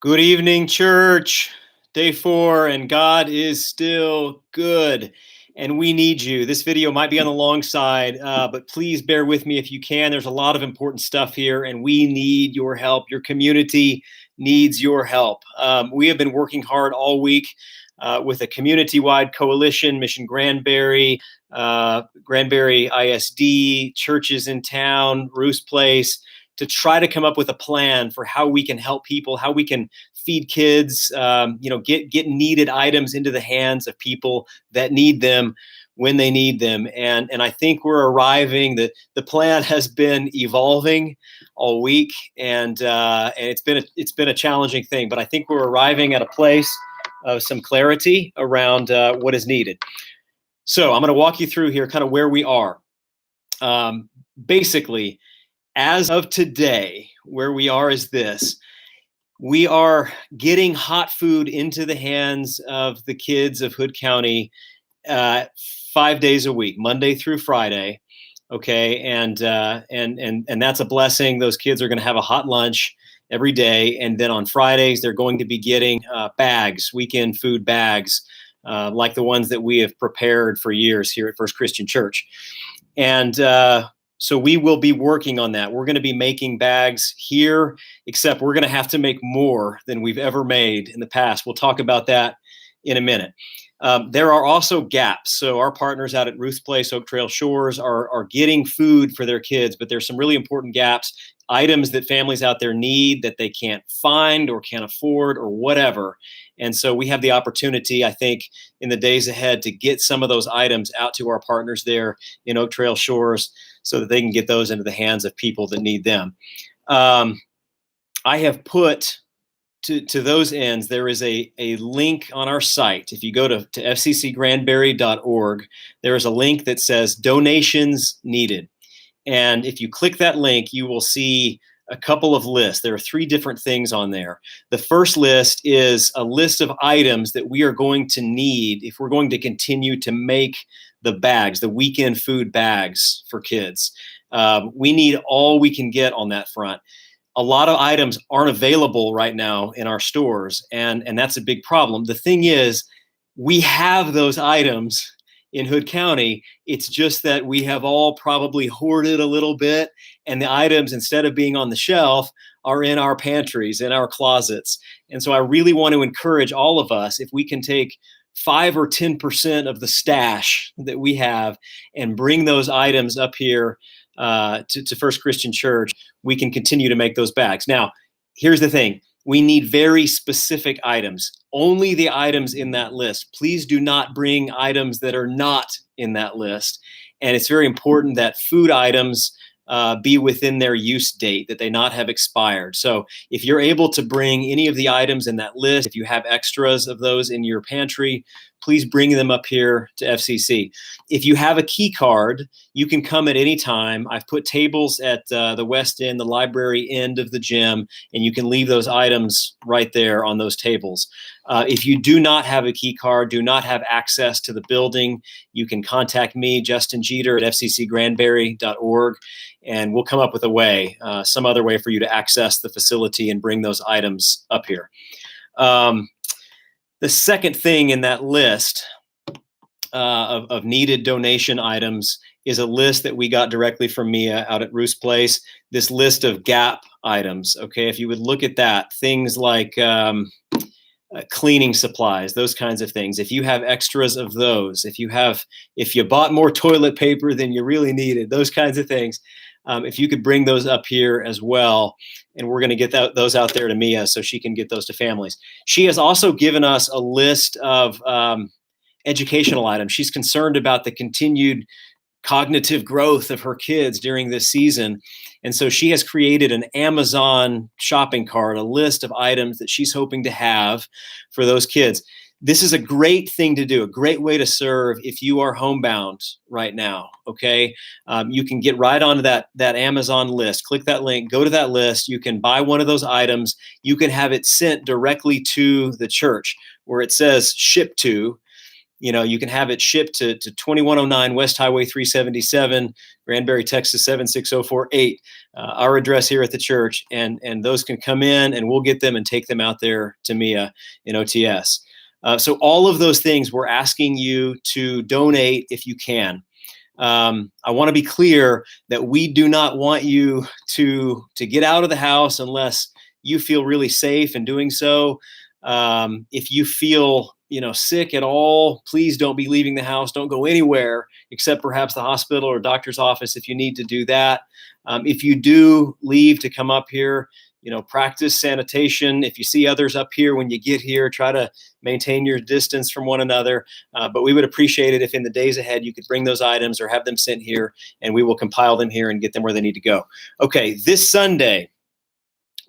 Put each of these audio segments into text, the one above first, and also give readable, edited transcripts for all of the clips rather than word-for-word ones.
Good evening, church. Day 4, and God is still good, and we need you. This video might be on the long side, but please bear with me if you can. There's a lot of important stuff here, and we need your help. Your community needs your help. We have been working hard all week with a community-wide coalition, Mission Granbury, Granbury ISD, churches in town, Roos Place, to try to come up with a plan for how we can help people, how we can feed kids, get needed items into the hands of people that need them when they need them. And I think we're arriving. The plan has been evolving all week, and it's been a challenging thing. But I think we're arriving at a place of some clarity around what is needed. So I'm going to walk you through here, kind of where we are. Basically, as of today, where we are is this. We are getting hot food into the hands of the kids of Hood County 5 days a week, Monday through Friday. Okay, and that's a blessing. Those kids are going to have a hot lunch every day, and then on Fridays they're going to be getting bags, weekend food bags, like the ones that we have prepared for years here at First Christian Church. And so we will be working on that. We're going to be making bags here, except we're going to have to make more than we've ever made in the past. We'll talk about that in a minute. There are also gaps. So our partners out at Roos Place, Oak Trail Shores are getting food for their kids, but there's some really important gaps, items that families out there need that they can't find or can't afford or whatever. And so we have the opportunity, I think, in the days ahead to get some of those items out to our partners there in Oak Trail Shores so that they can get those into the hands of people that need them. I have put to those ends, there is a link on our site. If you go to fccgranbury.org, there is a link that says donations needed. And if you click that link, you will see a couple of lists. There are 3 different things on there. The first list is a list of items that we are going to need if we're going to continue to make the bags, the weekend food bags for kids. We need all we can get on that front. A lot of items aren't available right now in our stores, and that's a big problem. The thing is, we have those items in Hood County. It's just that we have all probably hoarded a little bit, and the items, instead of being on the shelf, are in our pantries, in our closets. And so I really want to encourage all of us, if we can take 5 or 10% of the stash that we have and bring those items up here to First Christian Church, we can continue to make those bags. Now, here's the thing. We need very specific items. Only the items in that list. Please do not bring items that are not in that list. And it's very important that food items be within their use date, that they not have expired. So if you're able to bring any of the items in that list, if you have extras of those in your pantry, please bring them up here to FCC. If you have a key card, you can come at any time. I've put tables at the west end, the library end of the gym, and you can leave those items right there on those tables. If you do not have a key card, do not have access to the building, you can contact me, Justin Jeter, at fccgranbury.org, and we'll come up with a way, some other way for you to access the facility and bring those items up here. The second thing in that list of needed donation items is a list that we got directly from Mia out at Roos Place, this list of gap items. Okay, if you would look at that, things like cleaning supplies, those kinds of things. If you have extras of those, if you bought more toilet paper than you really needed, those kinds of things, if you could bring those up here as well, and we're going to get those out there to Mia so she can get those to families. She has also given us a list of educational items. She's concerned about the continued cognitive growth of her kids during this season. And so she has created an Amazon shopping cart, a list of items that she's hoping to have for those kids. This is a great thing to do, a great way to serve if you are homebound right now, okay? You can get right onto that Amazon list. Click that link, go to that list. You can buy one of those items. You can have it sent directly to the church where it says ship to, You can have it shipped to 2109 West Highway 377, Granbury, Texas 76048, our address here at the church. And those can come in and we'll get them and take them out there to Mia in OTS. So all of those things we're asking you to donate if you can. I want to be clear that we do not want you to get out of the house unless you feel really safe in doing so. If you feel sick at all, please don't be leaving the house. Don't go anywhere except perhaps the hospital or doctor's office if you need to do that. If you do leave to come up here, practice sanitation. If you see others up here when you get here, try to maintain your distance from one another. But we would appreciate it if in the days ahead you could bring those items or have them sent here, and we will compile them here and get them where they need to go. Okay, this Sunday,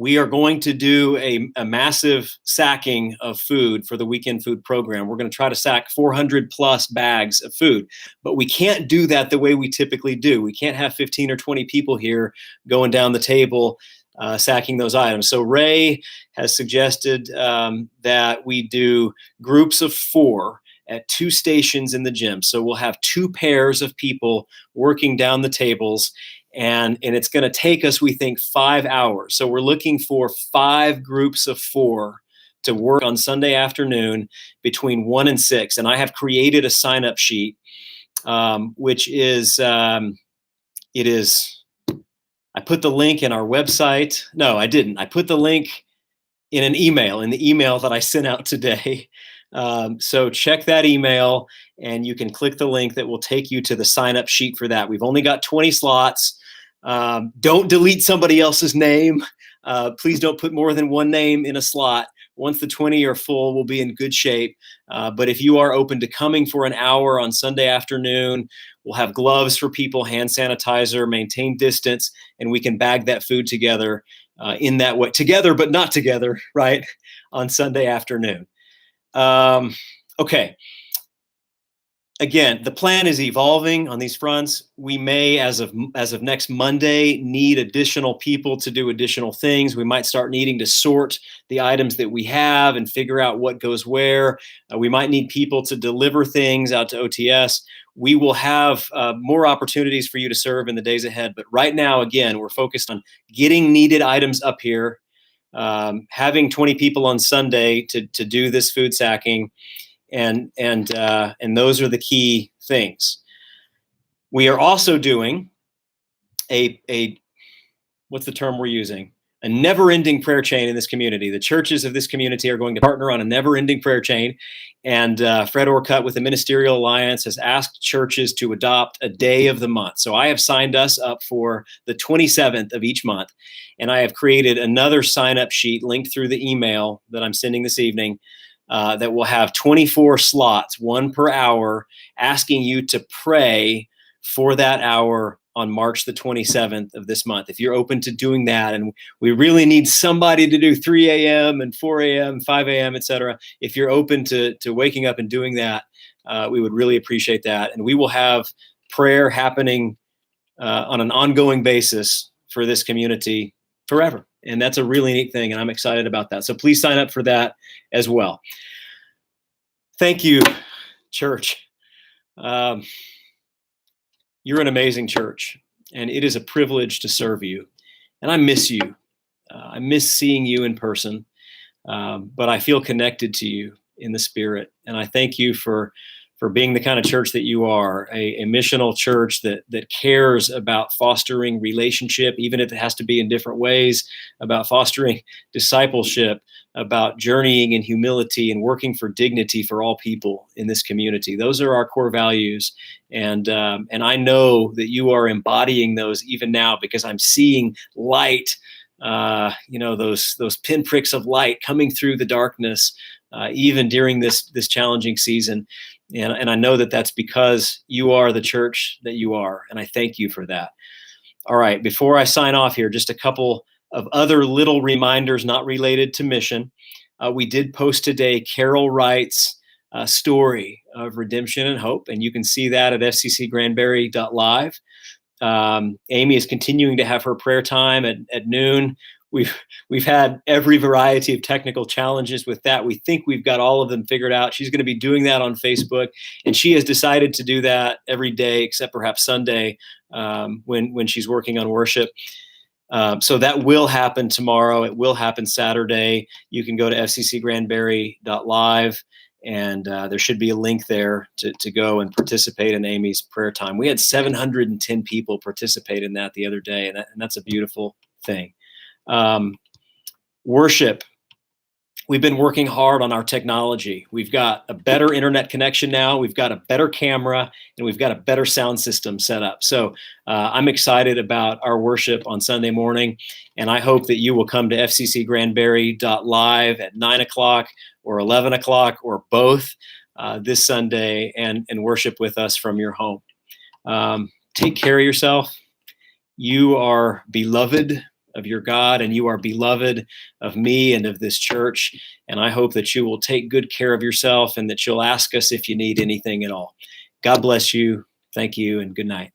we are going to do a massive sacking of food for the weekend food program. We're going to try to sack 400 plus bags of food, but we can't do that the way we typically do. We can't have 15 or 20 people here going down the table sacking those items. So Ray has suggested that we do groups of 4 at 2 stations in the gym. So we'll have 2 pairs of people working down the tables, and it's going to take us, we think, 5 hours. So we're looking for 5 groups of 4 to work on Sunday afternoon between 1 and 6. And I have created a sign-up sheet, which is, it is, I put the link in our website. No, I didn't. I put the link in an email, in the email that I sent out today. So check that email and you can click the link that will take you to the sign-up sheet for that. We've only got 20 slots. Don't delete somebody else's name. Please don't put more than one name in a slot. Once the 20 are full, we'll be in good shape. But if you are open to coming for an hour on Sunday afternoon, we'll have gloves for people, hand sanitizer, maintain distance, and we can bag that food together in that way, together but not together, right, on Sunday afternoon. Okay. Again, the plan is evolving on these fronts. We may, as of next Monday, need additional people to do additional things. We might start needing to sort the items that we have and figure out what goes where. We might need people to deliver things out to OTS. We will have more opportunities for you to serve in the days ahead. But right now, again, we're focused on getting needed items up here, having 20 people on Sunday to do this food sacking. And those are the key things. We are also doing a what's the term we're using? A never-ending prayer chain in this community. The churches of this community are going to partner on a never-ending prayer chain. And Fred Orcutt with the Ministerial Alliance has asked churches to adopt a day of the month. So I have signed us up for the 27th of each month. And I have created another sign-up sheet linked through the email that I'm sending this evening that will have 24 slots, 1 per hour, asking you to pray for that hour on March the 27th of this month. If you're open to doing that, and we really need somebody to do 3 a.m. and 4 a.m., 5 a.m., et cetera. If you're open to waking up and doing that, we would really appreciate that. And we will have prayer happening on an ongoing basis for this community forever. And that's a really neat thing, and I'm excited about that. So please sign up for that as well. Thank you, church. You're an amazing church, and it is a privilege to serve you. And I miss you. I miss seeing you in person, but I feel connected to you in the spirit. And I thank you for being the kind of church that you are, a missional church that cares about fostering relationship, even if it has to be in different ways, about fostering discipleship, about journeying in humility and working for dignity for all people in this community. Those are our core values. And I know that you are embodying those even now, because I'm seeing light, those pinpricks of light coming through the darkness, even during this challenging season. And I know that that's because you are the church that you are. And I thank you for that. All right. Before I sign off here, just a couple of other little reminders not related to mission. We did post today Carol Wright's story of redemption and hope. And you can see that at fccgranbury.live. Amy is continuing to have her prayer time at noon we've had every variety of technical challenges with that. We think we've got all of them figured out. She's going to be doing that on Facebook, and she has decided to do that every day except perhaps Sunday, when she's working on worship. So that will happen tomorrow. It will happen Saturday. You can go to fccgranbury.live, and there should be a link there to go and participate in Amy's prayer time. We had 710 people participate in that the other day, and that's a beautiful thing. Worship. We've been working hard on our technology. We've got a better internet connection now. We've got a better camera, and we've got a better sound system set up. So I'm excited about our worship on Sunday morning, and I hope that you will come to fccgranbury.live at 9 o'clock or 11 o'clock or both this Sunday and worship with us from your home. Take care of yourself. You are beloved of your God, and you are beloved of me and of this church. And I hope that you will take good care of yourself and that you'll ask us if you need anything at all. God bless you. Thank you, and good night.